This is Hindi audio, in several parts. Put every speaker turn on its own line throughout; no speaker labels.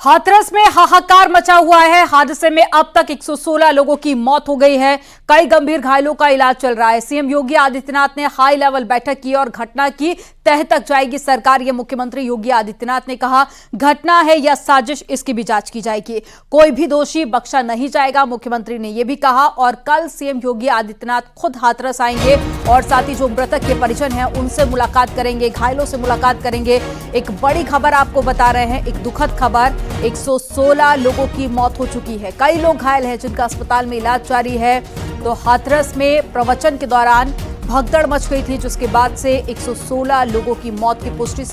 हाथरस में हाहाकार मचा हुआ है। हादसे में अब तक 116 लोगों की मौत हो गई है। कई गंभीर घायलों का इलाज चल रहा है। सीएम योगी आदित्यनाथ ने हाई लेवल बैठक की और घटना की तह तक जाएगी सरकार। यह मुख्यमंत्री योगी आदित्यनाथ ने कहा, घटना है या साजिश, इसकी भी जांच की जाएगी। कोई भी दोषी बख्शा नहीं जाएगा, मुख्यमंत्री ने यह भी कहा। और कल सीएम योगी आदित्यनाथ खुद हाथरस आएंगे और साथ ही जो मृतक के परिजन हैं उनसे मुलाकात करेंगे, घायलों से मुलाकात करेंगे। एक बड़ी खबर आपको बता रहे हैं, एक दुखद खबर। 116 लोगों की मौत हो चुकी है, कई लोग घायल हैं जिनका अस्पताल में इलाज जारी है। तो हाथरस में प्रवचन के दौरान भगदड़ मच गई थी, जिसके बाद से 116 लोगों की मौत की पुष्टि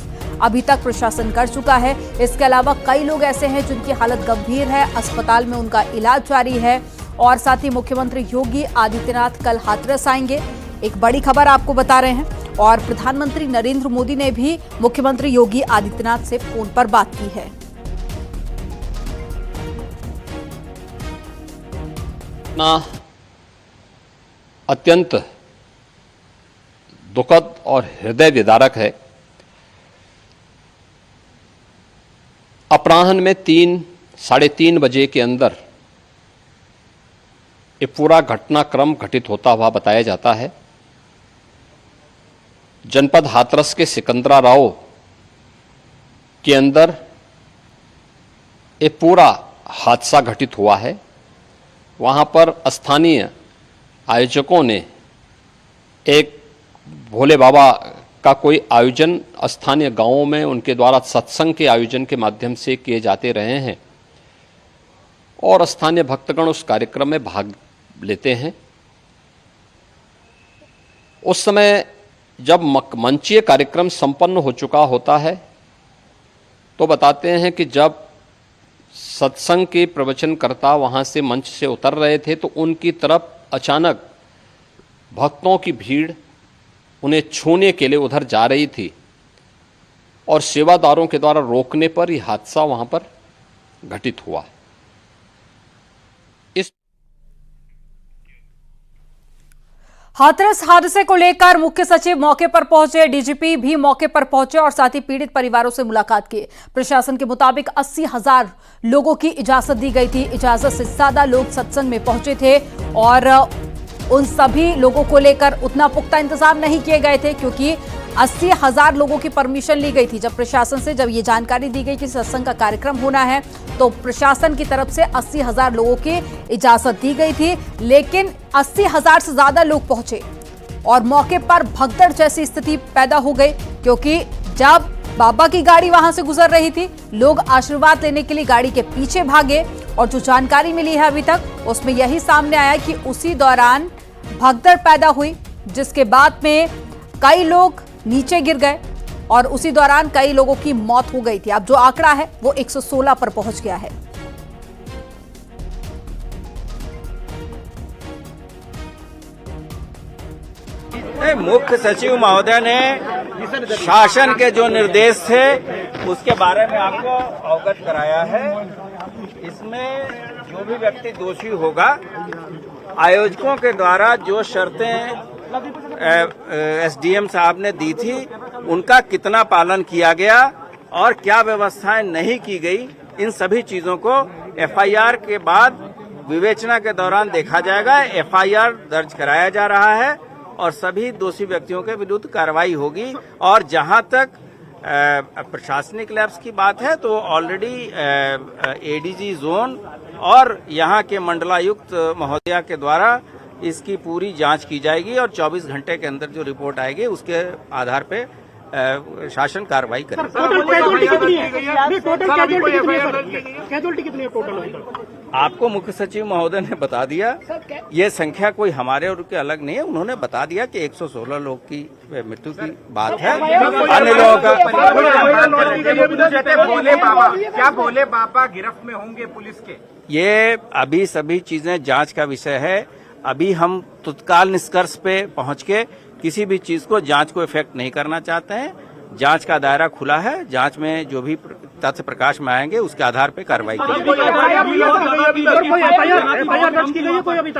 अभी तक प्रशासन कर चुका है। इसके अलावा कई लोग ऐसे हैं जिनकी हालत गंभीर है, अस्पताल में उनका इलाज जारी है। और साथ ही मुख्यमंत्री योगी आदित्यनाथ कल हाथरस आएंगे, एक बड़ी खबर आपको बता रहे हैं। और प्रधानमंत्री नरेंद्र मोदी ने भी मुख्यमंत्री योगी आदित्यनाथ से फोन पर बात की है।
अत्यंत दुखद और हृदय विदारक है। अपराह्न में 3-3:30 बजे के अंदर ये पूरा घटनाक्रम घटित होता हुआ बताया जाता है। जनपद हाथरस के सिकंदरा राव के अंदर ये पूरा हादसा घटित हुआ है। वहाँ पर स्थानीय आयोजकों ने एक भोले बाबा का कोई आयोजन स्थानीय गांवों में उनके द्वारा सत्संग के आयोजन के माध्यम से किए जाते रहे हैं और स्थानीय भक्तगण उस कार्यक्रम में भाग लेते हैं। उस समय जब मंचीय कार्यक्रम संपन्न हो चुका होता है तो बताते हैं कि जब सत्संग के प्रवचनकर्ता वहां से मंच से उतर रहे थे तो उनकी तरफ अचानक भक्तों की भीड़ उन्हें छूने के लिए उधर जा रही थी और सेवादारों के द्वारा रोकने पर यह हादसा वहां पर घटित हुआ। इस
हाथरस हादसे को लेकर मुख्य सचिव मौके पर पहुंचे, डीजीपी भी मौके पर पहुंचे और साथ ही पीड़ित परिवारों से मुलाकात की। प्रशासन के मुताबिक 80,000 लोगों की इजाजत दी गई थी। इजाजत से ज्यादा लोग सत्संग में पहुंचे थे और उन सभी लोगों को लेकर उतना पुख्ता इंतजाम नहीं किए गए थे, क्योंकि 80,000 लोगों की परमिशन ली गई थी। जब प्रशासन से जब ये जानकारी दी गई कि सत्संग का कार्यक्रम होना है तो प्रशासन की तरफ से 80,000 लोगों की इजाजत दी गई थी, लेकिन 80,000 से ज्यादा लोग पहुंचे और मौके पर भगदड़ जैसी स्थिति पैदा हो गई। क्योंकि जब बाबा की गाड़ी वहां से गुजर रही थी, लोग आशीर्वाद लेने के लिए गाड़ी के पीछे भागे और जो जानकारी मिली है अभी तक उसमें यही सामने आया कि उसी दौरान भगदड़ पैदा हुई, जिसके बाद में कई लोग नीचे गिर गए और उसी दौरान कई लोगों की मौत हो गई थी। अब जो आंकड़ा है वो 116 पर पहुंच गया है।
मुख्य सचिव महोदय ने शासन के जो निर्देश थे उसके बारे में आपको अवगत कराया है। इसमें जो भी व्यक्ति दोषी होगा, आयोजकों के द्वारा जो शर्तें एसडीएम साहब ने दी थी उनका कितना पालन किया गया और क्या व्यवस्थाएं नहीं की गई, इन सभी चीजों को एफआईआर के बाद विवेचना के दौरान देखा जाएगा। एफआईआर दर्ज कराया जा रहा है और सभी दोषी व्यक्तियों के विरुद्ध कार्रवाई होगी। और जहां तक प्रशासनिक लैब्स की बात है तो ऑलरेडी एडीजी जोन और यहां के मंडलायुक्त महोदया के द्वारा इसकी पूरी जांच की जाएगी और 24 घंटे के अंदर जो रिपोर्ट आएगी उसके आधार पे शासन कार्रवाई करेगा। आपको मुख्य सचिव महोदय ने बता दिया, ये संख्या कोई हमारे और के अलग नहीं है। उन्होंने बता दिया कि 116 लोग की मृत्यु की बात है। अन्य लोगों का
क्या भोले बाबा गिरफ्त में होंगे पुलिस के?
ये अभी सभी चीजें जांच का विषय है। अभी हम तत्काल निष्कर्ष पे पहुंच के किसी भी चीज को जांच को इफेक्ट नहीं करना चाहते हैं। जांच का दायरा खुला है, जांच में जो भी तथ्य प्रकाश में आएंगे उसके आधार पे कार्रवाई की जाएगी।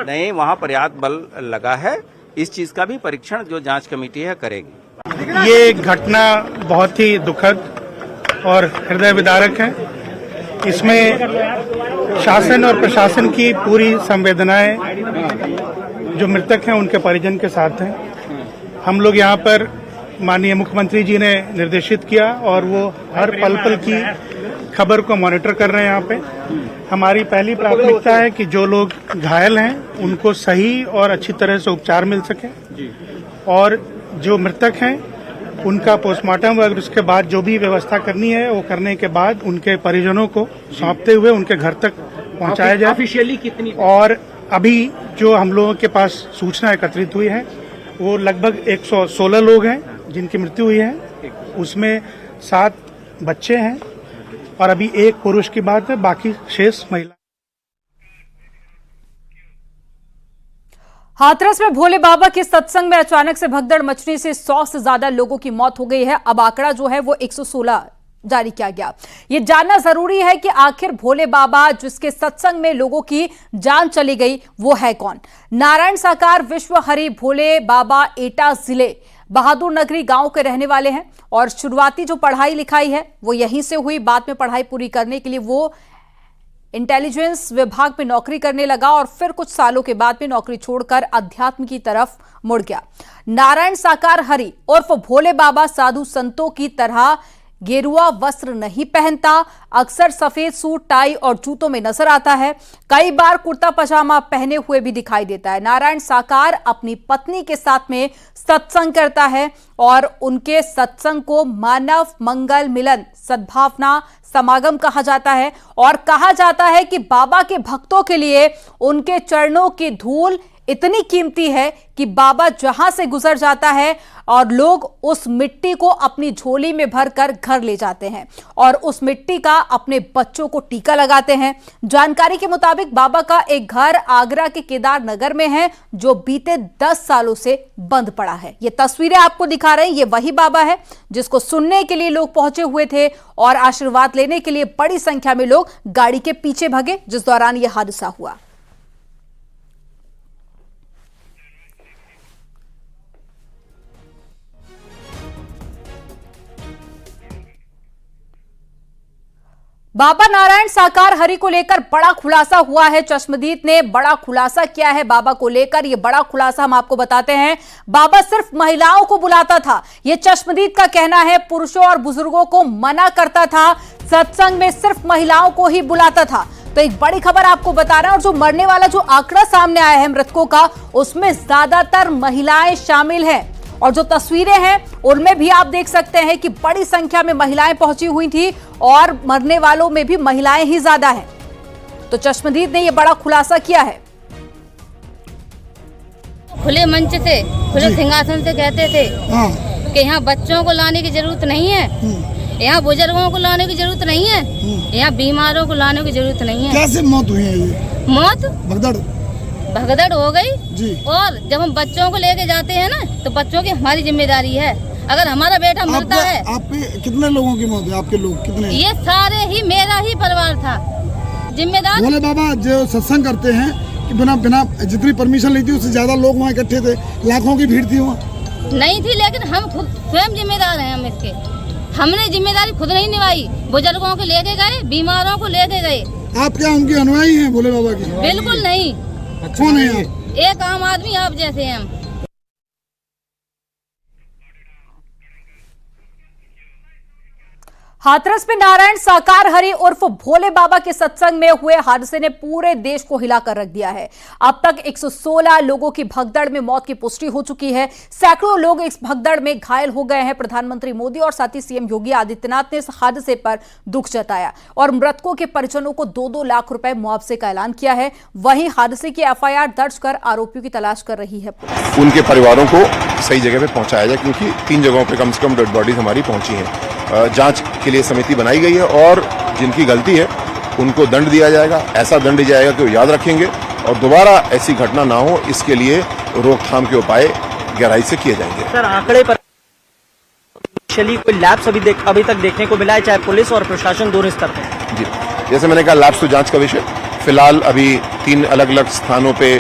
नहीं, वहाँ पर्याप्त बल लगा है। इस चीज का भी परीक्षण जो जांच कमेटी है करेगी।
ये घटना बहुत ही दुखद और हृदय विदारक है। इसमें शासन और प्रशासन की पूरी संवेदनाएं जो मृतक हैं उनके परिजन के साथ हैं। हम लोग यहाँ पर माननीय मुख्यमंत्री जी ने निर्देशित किया और वो हर पल पल की खबर को मॉनिटर कर रहे हैं। यहाँ पे हमारी पहली प्राथमिकता है कि जो लोग घायल हैं उनको सही और अच्छी तरह से उपचार मिल सके और जो मृतक हैं उनका पोस्टमार्टम और उसके बाद जो भी व्यवस्था करनी है वो करने के बाद उनके परिजनों को सौंपते हुए उनके घर तक पहुंचाया जाए।
ऑफिशियली कितनी?
और अभी जो हम लोगों के पास सूचना एकत्रित हुई है वो लगभग 116 लोग हैं जिनकी मृत्यु हुई है, उसमें 7 बच्चे हैं और अभी 1 पुरुष की बात है, बाकी शेष महिला।
हाथरस में भोले बाबा के सत्संग में अचानक से भगदड़ मचने से 100 से ज्यादा लोगों की मौत हो गई है। अब आंकड़ा जो है वो 116 जारी किया गया। ये जानना जरूरी है कि आखिर भोले बाबा जिसके सत्संग में लोगों की जान चली गई वो है कौन। नारायण साकार विश्व हरि भोले बाबा एटा जिले बहादुर नगरी गांव के रहने वाले हैं और शुरुआती जो पढ़ाई लिखाई है वो यहीं से हुई। बाद में पढ़ाई पूरी करने के लिए वो इंटेलिजेंस विभाग में नौकरी करने लगा और फिर कुछ सालों के बाद में नौकरी छोड़कर अध्यात्म की तरफ मुड़ गया। नारायण साकार हरि उर्फ भोले बाबा साधु संतों की तरह गेरुआ वस्त्र नहीं पहनता, अक्सर सफेद सूट टाई और जूतों में नजर आता है। कई बार कुर्ता पजामा पहने हुए भी दिखाई देता है। नारायण साकार अपनी पत्नी के साथ में सत्संग करता है और उनके सत्संग को मानव मंगल मिलन सद्भावना समागम कहा जाता है और कहा जाता है कि बाबा के भक्तों के लिए उनके चरणों की धूल इतनी कीमती है कि बाबा जहां से गुजर जाता है और लोग उस मिट्टी को अपनी झोली में भरकर घर ले जाते हैं और उस मिट्टी का अपने बच्चों को टीका लगाते हैं। जानकारी के मुताबिक बाबा का एक घर आगरा के केदार नगर में है जो बीते 10 सालों से बंद पड़ा है। ये तस्वीरें आपको दिखा रहे हैं, ये वही बाबा है जिसको सुनने के लिए लोग पहुंचे हुए थे और आशीर्वाद लेने के लिए बड़ी संख्या में लोग गाड़ी के पीछे भगे जिस दौरान यह हादसा हुआ। बाबा नारायण साकार हरि को लेकर बड़ा खुलासा हुआ है। चश्मदीद ने बड़ा खुलासा किया है बाबा को लेकर। यह बड़ा खुलासा हम आपको बताते हैं। बाबा सिर्फ महिलाओं को बुलाता था, यह चश्मदीद का कहना है। पुरुषों और बुजुर्गों को मना करता था, सत्संग में सिर्फ महिलाओं को ही बुलाता था। तो एक बड़ी खबर आपको बता रहे हैं और जो मरने वाला जो आंकड़ा सामने आया है मृतकों का, उसमें ज्यादातर महिलाएं शामिल हैं और जो तस्वीरें हैं उनमें भी आप देख सकते हैं कि बड़ी संख्या में महिलाएं पहुंची हुई थी और मरने वालों में भी महिलाएं ही ज्यादा हैं। तो चश्मदीद ने यह बड़ा खुलासा किया है।
खुले मंच से, खुले सिंहासन से कहते थे कि यहाँ बच्चों को लाने की जरूरत नहीं है, यहाँ बुजुर्गों को लाने की जरूरत नहीं है, यहाँ बीमारों को लाने की जरूरत नहीं है।
कैसे मौत हुई है ये?
मौत भगदड़ हो गई
जी।
और जब हम बच्चों को लेके जाते हैं ना तो बच्चों की हमारी जिम्मेदारी है। अगर हमारा बेटा मरता है।
आप पे कितने लोगों की मौत है? आपके लोग कितने?
ये सारे ही मेरा ही परिवार था जिम्मेदार।
भोले बाबा जो सत्संग करते हैं कि बिना जितनी परमिशन ली थी उससे ज्यादा लोग वहाँ इकट्ठे थे, लाखों की भीड़ थी वहाँ।
नहीं थी, लेकिन हम खुद स्वयं जिम्मेदार हैं। हम इसके हमने जिम्मेदारी खुद नहीं निभाई। बुजुर्गों को लेके गए, बीमारों को लेके गए।
आप क्या उनके अनुयायी हैं भोले बाबा की?
बिल्कुल नहीं।
कौन है आप?
एक आम आदमी आप जैसे हैं हम।
हाथरस में नारायण साकार हरि उर्फ भोले बाबा के सत्संग में हुए हादसे ने पूरे देश को हिलाकर रख दिया है। अब तक 116 लोगों की भगदड़ में मौत की पुष्टि हो चुकी है। सैकड़ों लोग इस भगदड़ में घायल हो गए हैं। प्रधानमंत्री मोदी और साथ ही सीएम योगी आदित्यनाथ ने इस हादसे पर दुख जताया और मृतकों के परिजनों को 2-2 लाख रुपए मुआवजे का ऐलान किया है। वहीं हादसे की एफआईआर दर्ज कर आरोपियों की तलाश कर रही है पुलिस।
उनके परिवारों को सही जगह पे पहुंचाया जाए क्योंकि 3 जगहों पे कम से कम डेड बॉडीज हमारी पहुंची हैं। जांच के लिए समिति बनाई गई है और जिनकी गलती है उनको दंड दिया जाएगा। ऐसा दंड दिया जाएगा कि वो याद रखेंगे और दोबारा ऐसी घटना ना हो, इसके लिए रोकथाम के उपाय गहराई से किए जाएंगे।
सर, आंकड़े पर कोई लैप्स अभी तक देखने को मिला है, चाहे पुलिस और प्रशासन दोनों स्तर पर?
जी, जैसे मैंने कहा, लैप्स तो जांच का विषय। फिलहाल अभी 3 अलग अलग स्थानों पे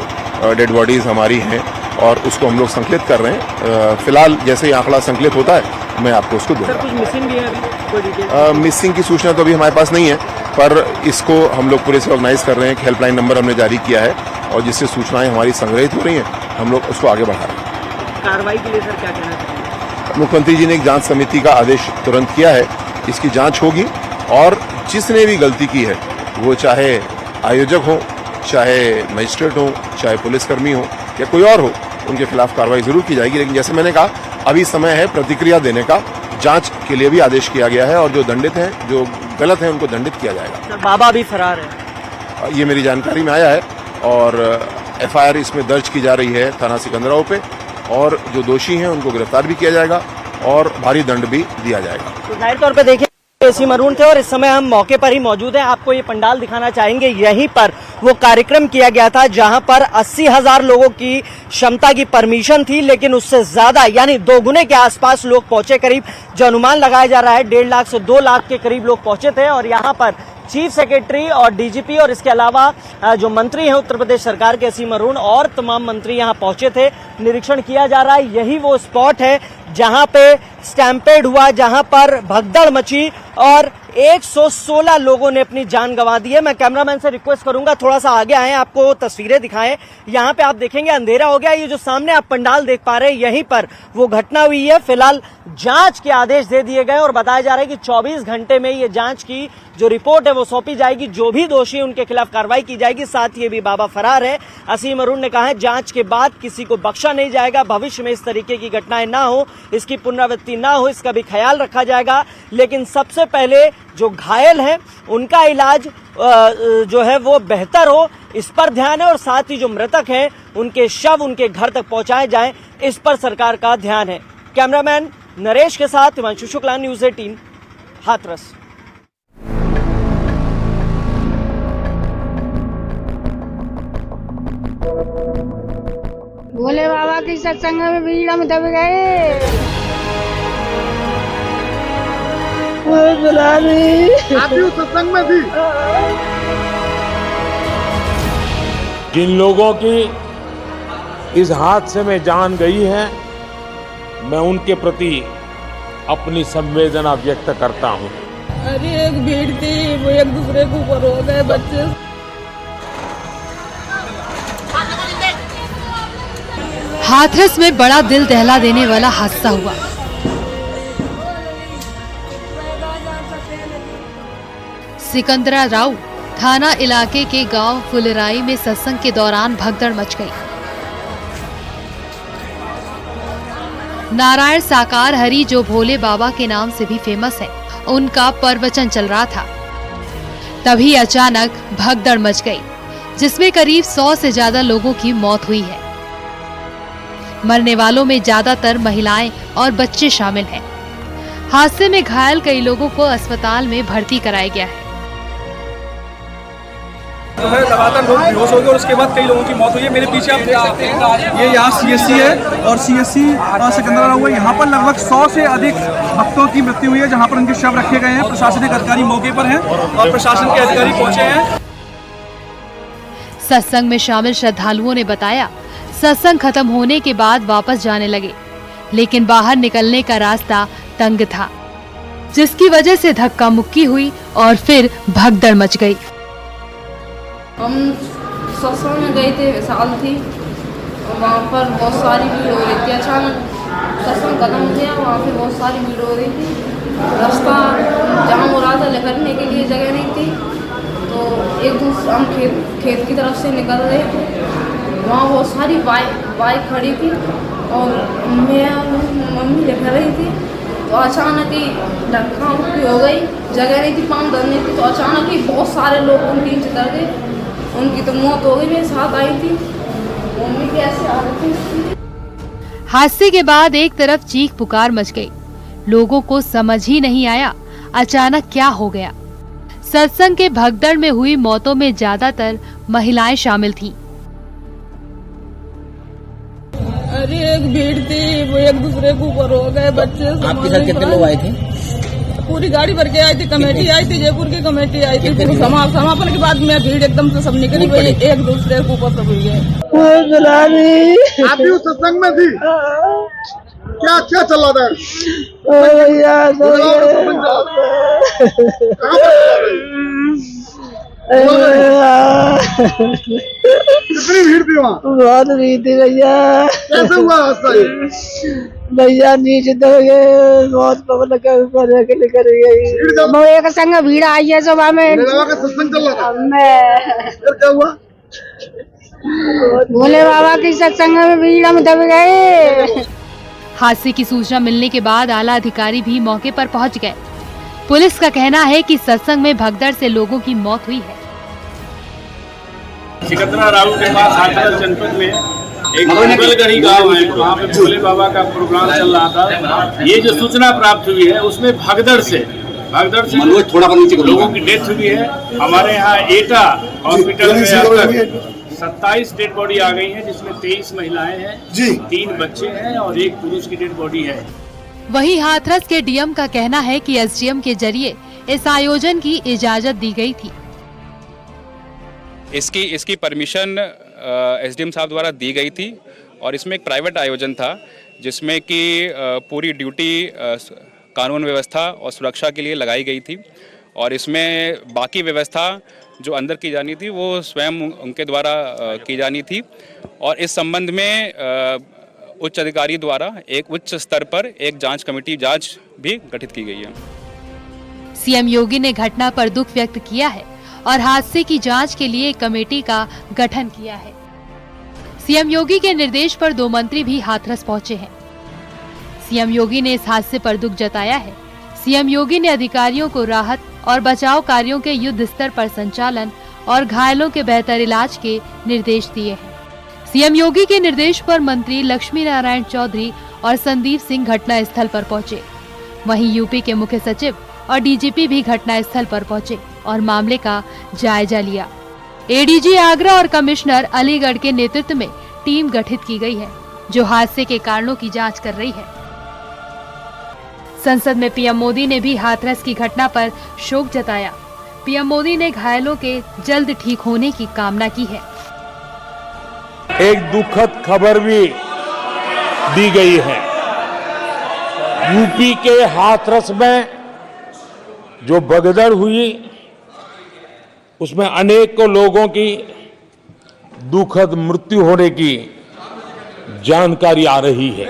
डेड बॉडीज हमारी हैं और उसको हम लोग संकलित कर रहे हैं। फिलहाल जैसे ही आंकड़ा संकलित होता है मैं आपको उसको दूंगा।
सर, कुछ मिसिंग भी है अभी? कोई डिटेल?
मिसिंग की सूचना तो अभी हमारे पास नहीं है, पर इसको हम लोग पूरे से ऑर्गेनाइज कर रहे हैं। हेल्पलाइन नंबर हमने जारी किया है और जिससे सूचनाएं हमारी संग्रहित हो रही हैं, हम लोग उसको आगे बढ़ा रहे हैं।
कार्रवाई के लिए सर क्या कहना चाहिए?
मुख्यमंत्री जी ने एक जांच समिति का आदेश तुरंत किया है, इसकी जांच होगी और जिसने भी गलती की है, वो चाहे आयोजक हो, चाहे मजिस्ट्रेट हो, चाहे पुलिसकर्मी हो या कोई और हो, उनके खिलाफ कार्रवाई जरूर की जाएगी। लेकिन जैसे मैंने कहा, अभी समय है प्रतिक्रिया देने का। जांच के लिए भी आदेश किया गया है और जो दंडित हैं, जो गलत हैं, उनको दंडित किया जाएगा।
सर बाबा भी फरार है,
ये मेरी जानकारी में आया है और एफआईआर इसमें दर्ज की जा रही है थाना सिकंदराबाद पे और जो दोषी हैं उनको गिरफ्तार भी किया जाएगा और भारी दंड भी दिया जाएगा।
तो जाहिर तौर पे देखिए एसी मरून थे और इस समय हम मौके पर ही मौजूद हैं। आपको ये पंडाल दिखाना चाहेंगे, यहीं पर वो कार्यक्रम किया गया था जहां पर 80,000 लोगों की क्षमता की परमिशन थी, लेकिन उससे ज्यादा यानी 2 गुने के आसपास लोग पहुंचे। करीब जो अनुमान लगाया जा रहा है 1.5 लाख से 2 लाख के करीब लोग पहुंचे थे और यहाँ पर चीफ सेक्रेटरी और डीजीपी और इसके अलावा जो मंत्री हैं उत्तर प्रदेश सरकार के एसी मरून और तमाम मंत्री यहाँ पहुंचे थे। निरीक्षण किया जा रहा है, यही वो स्पॉट है जहां पे स्टैम्पेड हुआ, जहां पर भगदड़ मची और 116 लोगों ने अपनी जान गंवा दी है। मैं कैमरामैन से रिक्वेस्ट करूंगा थोड़ा सा आगे आए, आपको तस्वीरें दिखाएं। यहाँ पे आप देखेंगे अंधेरा हो गया। ये जो सामने आप पंडाल देख पा रहे हैं, यहीं पर वो घटना हुई है। फिलहाल जांच के आदेश दे दिए गए और बताया जा रहा है कि 24 घंटे में ये जांच की जो रिपोर्ट है वो सौंपी जाएगी। जो भी दोषी है उनके खिलाफ कार्रवाई की जाएगी। साथ ही भी बाबा फरार है। एसी मरून ने कहा है जांच के बाद किसी को बख्शा नहीं जाएगा। भविष्य में इस तरीके की घटनाएं ना हो, इसकी पुनरावृत्ति ना हो, इसका भी ख्याल रखा जाएगा। लेकिन सबसे पहले जो घायल हैं उनका इलाज जो है वो बेहतर हो, इस पर ध्यान है और साथ ही जो मृतक हैं उनके शव उनके घर तक पहुंचाए जाएं, इस पर सरकार का ध्यान है। कैमरामैन नरेश के साथ हिमांशु शुक्ला, न्यूज़ 18 हाथरस।
भोले बाबा की सत्संग में भीड़ में दब गए।
आप भी उस सत्संग में थी?
जिन लोगों की इस हादसे में जान गई है, मैं उनके प्रति अपनी संवेदना व्यक्त करता हूं।
अरे एक भीड़ थी, वो एक दूसरे के ऊपर हो गए बच्चे।
हाथरस में बड़ा दिल दहला देने वाला हादसा हुआ। सिकंदराबाद थाना इलाके के गांव फुलराई में सत्संग के दौरान भगदड़ मच गई। नारायण साकार हरि, जो भोले बाबा के नाम से भी फेमस है, उनका प्रवचन चल रहा था। तभी अचानक भगदड़ मच गई, जिसमें करीब 100 से ज्यादा लोगों की मौत हुई है। मरने वालों में ज्यादातर महिलाएं और बच्चे शामिल हैं। हादसे में घायल कई लोगों को अस्पताल में भर्ती कराया गया है।
जो है लगातार लोग बेहोश हो गए और उसके बाद कई लोगों की मौत हुई है। मेरे पीछे आप देख सकते हैं, ये यहाँ सीएससी है और सीएससी सिकंदराबाद हुआ। यहाँ पर लगभग 100 से अधिक भक्तों की मृत्यु हुई है, जहाँ पर उनके शव रखे गए हैं। प्रशासनिक अधिकारी मौके पर हैं और प्रशासन के अधिकारी पहुंचे हैं।
सत्संग में शामिल श्रद्धालुओं ने बताया, सत्संग खत्म होने के बाद वापस जाने लगे, लेकिन बाहर निकलने का रास्ता तंग था, जिसकी वजह से धक्का मुक्की हुई और फिर भगदड़ मच गई।
हम सत्संग में गए थे, विशाल थी और वहाँ पर बहुत सारी भीड़ हो रही थी। अचानक सत्संग खत्म हो गया, वहाँ पे बहुत सारी भीड़ हो रही थी। रास्ता जाम हो रहा था, निकलने के लिए जगह नहीं थी। तो एक दूसरे हम खेत की तरफ से निकल रहे थे, वहाँ बहुत सारी बाइक खड़ी थी और मैं और मम्मी लिख रही थी। तो अचानक ही धक्का मुक्की हो गई, जगह नहीं थी, पाँव धरने थी। तो अचानक ही बहुत सारे लोग उनके नीचे दर गए, उनकी तो मौत हो गई। मेरे साथ आई थी, मम्मी की ऐसे हालत थी।
हादसे के बाद एक तरफ चीख पुकार मच गई। लोगों को समझ ही नहीं आया अचानक क्या हो गया। सत्संग के भगदड़ में हुई मौतों में ज्यादातर महिलाएं शामिल थीं।
अरे एक भीड़ थी, वो एक दूसरे के ऊपर हो गए बच्चे।
आपके साथ कितने लोग आए थे?
पूरी गाड़ी भर के आई थी, कमेटी आई थी, जयपुर की कमेटी आई थी। समापन के बाद में भीड़ एकदम से सब निकली गई, एक दूसरे के ऊपर सब हुई गए।
आप भी उस सत्संग में थी? क्या क्या चल रहा था? कितनी भीड़ थी वहाँ?
बहुत भीड़ थी भैया।
कैसे हुआ हादसा ये?
भैया नीचे दब गए, बहुत पब्लिक ऊपर निकल गई। वो एक संग भीड़ आई है सुबह में।
भोले बाबा का सत्संग चल रहा था।
फिर
क्या हुआ?
भोले बाबा की सत्संग में भीड़ में दब गए।
हादसे की सूचना मिलने के बाद आला अधिकारी भी मौके पर पहुंच गए। पुलिस का कहना है कि सत्संग में भगदड़ से लोगों की मौत हुई है।
सिकंदरा राव के पास हाथरस जनपद में एक मंगलगढ़ी गांव है, वहाँ पे भोले बाबा का प्रोग्राम चल रहा था। ये जो सूचना प्राप्त हुई है उसमें भगदड़ से लोगों की डेथ हुई है। हमारे यहाँ एटा हॉस्पिटल में अब तक 27 डेड बॉडी आ गई है, जिसमें 23 महिलाएं हैं, 3 बच्चे हैं और 1 पुरुष की डेड बॉडी है।
वहीं हाथरस के डीएम का कहना है कि एसडीएम के जरिए इस आयोजन की इजाजत दी गई थी।
इसकी परमिशन एसडीएम साहब द्वारा दी गई थी और इसमें एक प्राइवेट आयोजन था जिसमें कि पूरी ड्यूटी कानून व्यवस्था और सुरक्षा के लिए लगाई गई थी और इसमें बाकी व्यवस्था जो अंदर की जानी थी वो स्वयं उनके द्वारा की जानी थी और इस संबंध में उच्च अधिकारी द्वारा एक उच्च स्तर पर एक जांच कमेटी भी गठित की गई है।
सीएम योगी ने घटना पर दुख व्यक्त किया है और हादसे की जांच के लिए कमेटी का गठन किया है। सीएम योगी के निर्देश पर 2 मंत्री भी हाथरस पहुंचे हैं। सीएम योगी ने इस हादसे पर दुख जताया है। सीएम योगी ने अधिकारियों को राहत और बचाव कार्यों के युद्ध स्तर पर संचालन और घायलों के बेहतर इलाज के निर्देश दिए हैं। सीएम योगी के निर्देश पर मंत्री लक्ष्मी नारायण चौधरी और संदीप सिंह घटना स्थल पर पहुंचे। वहीं यूपी के मुख्य सचिव और डीजीपी भी घटना स्थल पर पहुंचे और मामले का जायजा लिया। एडीजी आगरा और कमिश्नर अलीगढ़ के नेतृत्व में टीम गठित की गई है जो हादसे के कारणों की जांच कर रही है। संसद में पीएम मोदी ने भी हाथरस की घटना पर शोक जताया। पीएम मोदी ने घायलों के जल्द ठीक होने की कामना की है।
एक दुखद खबर भी दी गई है। यूपी के हाथरस में जो भगदड़ हुई उसमें अनेकों लोगों की दुखद मृत्यु होने की जानकारी आ रही है।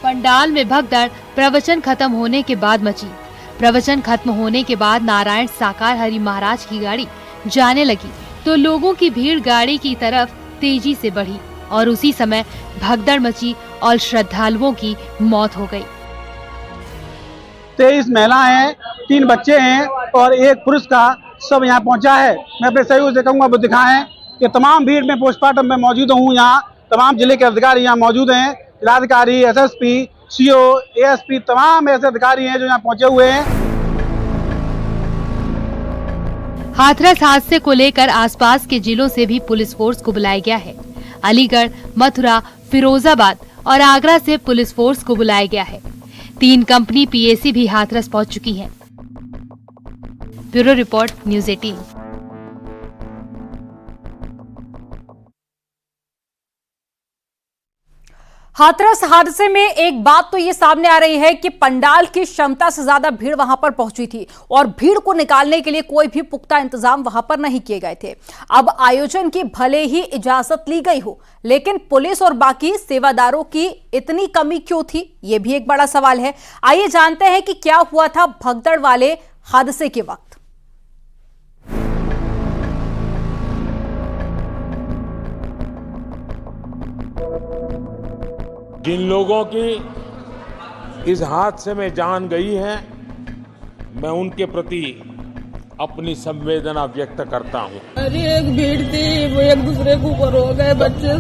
पंडाल में भगदड़ प्रवचन खत्म होने के बाद मची। प्रवचन खत्म होने के बाद नारायण साकार हरि महाराज की गाड़ी जाने लगी तो लोगों की भीड़ गाड़ी की तरफ तेजी से बढ़ी और उसी समय भगदड़ मची और श्रद्धालुओं की मौत हो गई।
23 महिलाएं हैं, 3 बच्चे हैं और 1 पुरुष का सब यहाँ पहुँचा है। मैं अपने सहयोग से कहूँगा वो दिखाएं कि तमाम भीड़ में पोस्टमार्टम में मौजूद हूँ। यहाँ तमाम जिले के अधिकारी यहाँ मौजूद हैं, जिलाधिकारी, एसएसपी, सीओ, एएसपी, तमाम ऐसे अधिकारी हैं जो यहाँ पहुँचे हुए हैं।
हाथरस हादसे को लेकर आसपास के जिलों से भी पुलिस फोर्स को बुलाया गया है। अलीगढ़, मथुरा, फिरोजाबाद और आगरा से पुलिस फोर्स को बुलाया गया है। 3 कंपनी पीएसी भी हाथरस पहुंच चुकी हैं। Bureau report, news 18। हाथरस हादसे में एक बात तो ये सामने आ रही है कि पंडाल की क्षमता से ज्यादा भीड़ वहां पर पहुंची थी और भीड़ को निकालने के लिए कोई भी पुख्ता इंतजाम वहां पर नहीं किए गए थे। अब आयोजन की भले ही इजाजत ली गई हो, लेकिन पुलिस और बाकी सेवादारों की इतनी कमी क्यों थी, ये भी एक बड़ा सवाल है। आइए जानते हैं कि क्या हुआ था भगदड़ वाले हादसे के वक्त।
जिन लोगों की इस हादसे में जान गई है, मैं उनके प्रति अपनी संवेदना व्यक्त करता हूँ।
अरे एक भीड़ थी, वो एक दूसरे के ऊपर हो गए बच्चे।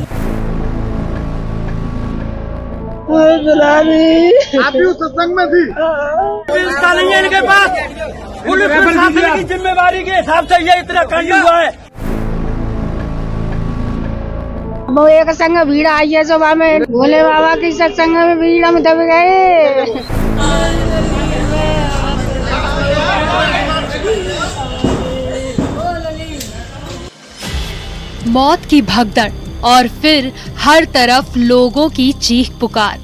आप भी उस सत्संग में थी?
इसका नहीं है इनके पास। पुलिस प्रशासन की जिम्मेवारी के हिसाब से ये इतना कांड हुआ है।
वो एक संग भीड़ आई है सुबह में, भोले बाबा की सत्संग में भीड़ में दब गए।
मौत की भगदड़ और फिर हर तरफ लोगों की चीख पुकार।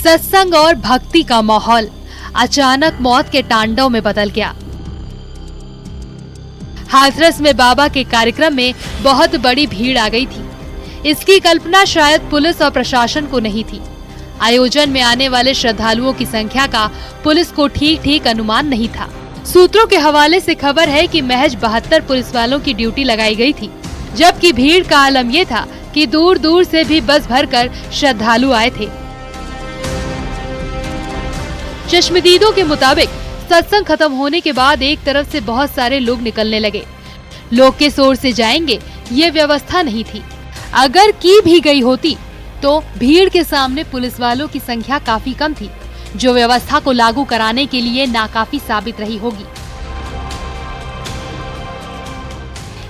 सत्संग और भक्ति का माहौल अचानक मौत के तांडव में बदल गया। हाथरस में बाबा के कार्यक्रम में बहुत बड़ी भीड़ आ गई थी। इसकी कल्पना शायद पुलिस और प्रशासन को नहीं थी। आयोजन में आने वाले श्रद्धालुओं की संख्या का पुलिस को ठीक अनुमान नहीं था। सूत्रों के हवाले से खबर है कि महज 72 पुलिस वालों की ड्यूटी लगाई गई थी, जबकि भीड़ का आलम ये था कि दूर दूर से भी बस भरकर श्रद्धालु आए थे। चश्मदीदों के मुताबिक सत्संग खत्म होने के बाद एक तरफ से बहुत सारे लोग निकलने लगे। लोग किस ओर से जाएंगे ये व्यवस्था नहीं थी। अगर की भी गई होती तो भीड़ के सामने पुलिस वालों की संख्या काफी कम थी, जो व्यवस्था को लागू कराने के लिए नाकाफी साबित रही होगी।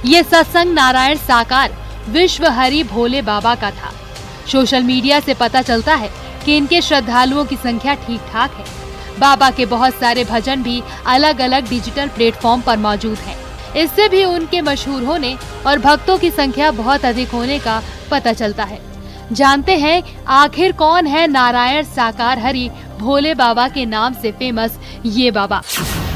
ये सत्संग नारायण साकार विश्व हरि भोले बाबा का था। सोशल मीडिया से पता चलता है कि इनके श्रद्धालुओं की संख्या ठीक ठाक है। बाबा के बहुत सारे भजन भी अलग अलग डिजिटल प्लेटफॉर्म पर मौजूद हैं। इससे भी उनके मशहूर होने और भक्तों की संख्या बहुत अधिक होने का पता चलता है। जानते हैं आखिर कौन है नारायण साकार हरि भोले बाबा के नाम से फेमस ये बाबा।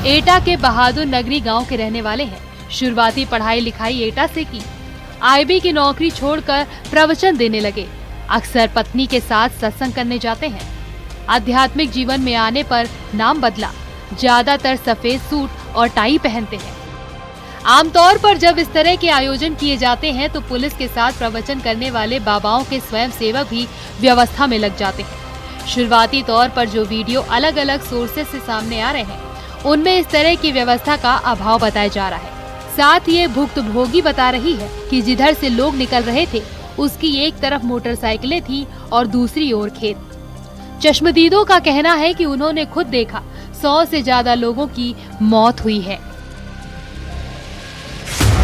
एटा के बहादुर नगरी गांव के रहने वाले हैं। शुरुआती पढ़ाई लिखाई एटा से की। IB की नौकरी छोड़कर प्रवचन देने लगे। अक्सर पत्नी के साथ सत्संग करने जाते हैं। आध्यात्मिक जीवन में आने पर नाम बदला। ज्यादातर सफेद सूट और टाई पहनते हैं। आमतौर पर जब इस तरह के आयोजन किए जाते हैं तो पुलिस के साथ प्रवचन करने वाले बाबाओं के स्वयं सेवक भी व्यवस्था में लग जाते हैं। शुरुआती तौर पर जो वीडियो अलग अलग सोर्सेस से सामने आ रहे हैं उनमें इस तरह की व्यवस्था का अभाव बताया जा रहा है। साथ ही भुक्तभोगी बता रही है कि जिधर से लोग निकल रहे थे उसकी एक तरफ मोटरसाइकिलें थी और दूसरी ओर खेत। चश्मदीदों का कहना है कि उन्होंने खुद देखा 100 से ज्यादा लोगों की मौत हुई है।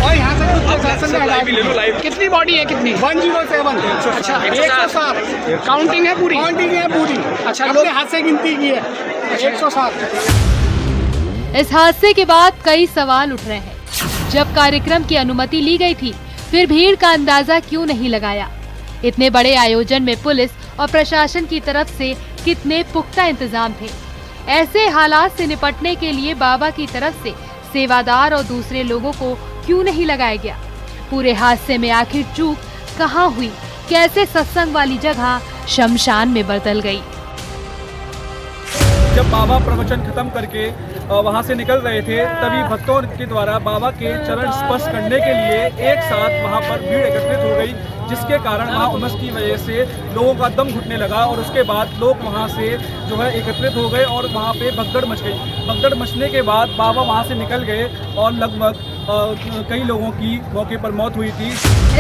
और यहाँ से कितनी बॉडी है? कितनी? 107। अच्छा 107 काउंटिंग है पूरी? काउंटिंग है पूरी। अच्छा लोग हाथ से गिनती की है। 107।
इस हादसे के बाद कई सवाल उठ रहे हैं। जब कार्यक्रम की अनुमति ली गई थी फिर भीड़ का अंदाजा क्यों नहीं लगाया? इतने बड़े आयोजन में पुलिस और प्रशासन की तरफ से कितने पुख्ता इंतजाम थे? ऐसे हालात से निपटने के लिए बाबा की तरफ से सेवादार और दूसरे लोगों को क्यों नहीं लगाया गया? पूरे हादसे में आखिर चूक कहाँ हुई? कैसे सत्संग वाली जगह शमशान में बदल गई?
जब बाबा प्रवचन खत्म करके वहां से निकल रहे थे तभी भक्तों के द्वारा बाबा के चरण स्पर्श करने के लिए एक साथ वहां पर भीड़ एकत्रित हो गई, जिसके कारण वहाँ उमस की वजह से लोगों का दम घुटने लगा और उसके बाद लोग वहाँ से जो है एकत्रित हो गए और वहाँ पे भगदड़ मच गई। भगदड़ मचने के बाद बाबा वहाँ से निकल गए और लगभग कई लोगों की मौके पर मौत हुई थी।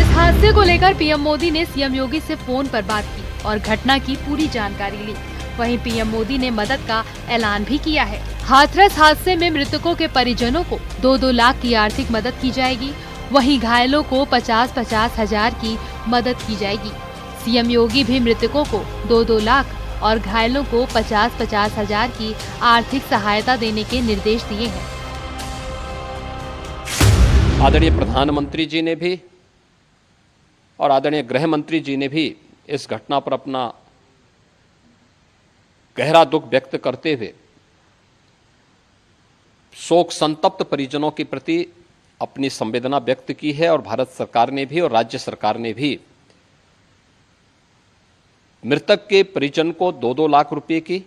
इस हादसे को लेकर PM मोदी ने CM योगी से फोन पर बात की और घटना की पूरी जानकारी ली। वहीं PM मोदी ने मदद का ऐलान भी किया है। हाथरस हादसे में मृतकों के परिजनों को 2-2 लाख की आर्थिक मदद की जाएगी। वहीं घायलों को 50-50 हजार की मदद की जाएगी। CM योगी भी मृतकों को 2-2 लाख और घायलों को 50-50 हजार की आर्थिक सहायता देने के निर्देश दिए हैं।
आदरणीय प्रधानमंत्री जी ने भी और आदरणीय गृह मंत्री जी ने भी इस घटना पर अपना गहरा दुख व्यक्त करते हुए शोक संतप्त परिजनों के प्रति अपनी संवेदना व्यक्त की है और भारत सरकार ने भी और राज्य सरकार ने भी मृतक के परिजन को 2-2 लाख रुपए की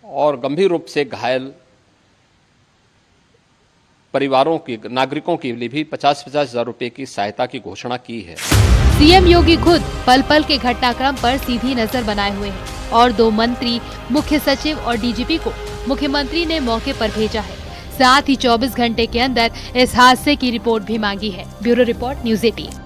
और गंभीर रूप से घायल परिवारों की नागरिकों के लिए भी 50-50 हजार रुपए की सहायता की घोषणा की है।
CM योगी खुद पल पल के घटनाक्रम पर सीधी नजर बनाए हुए हैं और 2 मंत्री, मुख्य सचिव और DGP को मुख्यमंत्री ने मौके पर भेजा है। साथ ही 24 घंटे के अंदर इस हादसे की रिपोर्ट भी मांगी है। Bureau report, news 18।